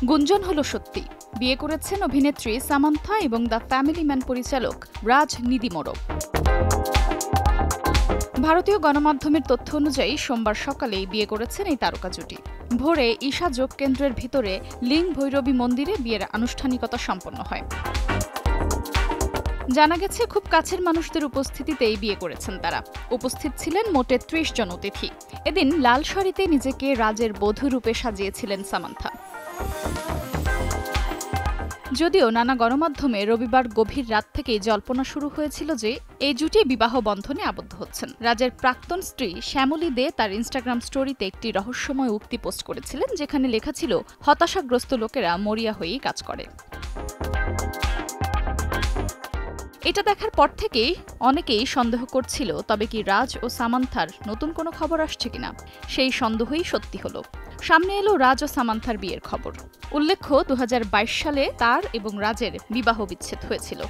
গুঞ্জন হলো সত্যি। বিয়ে করেছেন অভিনেত্রী সামান্থা এবং দ্য ফ্যামিলি ম্যান পরিচালক রাজ নিদিমোরো। ভারতীয় গণমাধ্যমের তথ্য অনুযায়ী সোমবার সকালেই বিয়ে করেছেন এই তারকা জুটি। ভোরে ঈশা যোগ কেন্দ্রের ভিতরে লিং ভৈরবী মন্দিরে বিয়ের আনুষ্ঠানিকতা সম্পন্ন হয়। জানা গেছে, খুব কাছের মানুষদের উপস্থিতিতেই বিয়ে করেছেন তারা। উপস্থিত ছিলেন মোটে ৩০ জন অতিথি। এদিন লাল শাড়িতে নিজেকে রাজের বধূ রূপে সাজিয়েছিলেন সামান্থা। যদিও নানা গণমাধ্যমে রবিবার গভীর রাত থেকেই জল্পনা শুরু হয়েছিল যে এই জুটি বিবাহ বন্ধনে আবদ্ধ হচ্ছেন। রাজের প্রাক্তন স্ত্রী শ্যামলী দে তার ইনস্টাগ্রাম স্টোরিতে একটি রহস্যময় উক্তি পোস্ট করেছিলেন, যেখানে লেখা ছিল, হতাশাগ্রস্ত লোকেরা মরিয়া হয়েই কাজ করে। এটা দেখার পর থেকেই অনেকেই সন্দেহ করছিল, তবে কি রাজ ও সামান্থার নতুন কোনো খবর আসছে কিনা। সেই সন্দেহই সত্যি হলো। সামনে এলো রাজ ও সামান্থার বিয়ের খবর। উল্লেখ্য, ২০২২ সালে তার এবং রাজের বিবাহ বিচ্ছেদ হয়েছিল।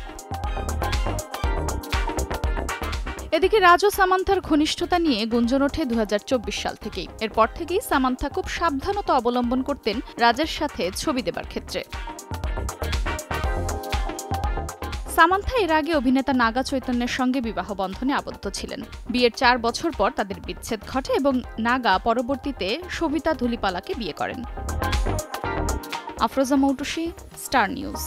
এদিকে রাজ ও সামান্থার ঘনিষ্ঠতা নিয়ে গুঞ্জন ওঠে ২০২৪ সাল থেকেই। এরপর থেকেই সামান্থা খুব সাবধানতা অবলম্বন করতেন রাজের সাথে ছবি দেবার ক্ষেত্রে। সামান্থা এর আগে অভিনেতা নাগা চৈতন্যের সঙ্গে বিবাহ বন্ধনে আবদ্ধ ছিলেন। বিয়ের ৪ বছর পর তাদের বিচ্ছেদ ঘটে এবং নাগা পরবর্তীতে সবিতা ধুলিপালাকে বিয়ে করেন। Afroza Moutushi, star news.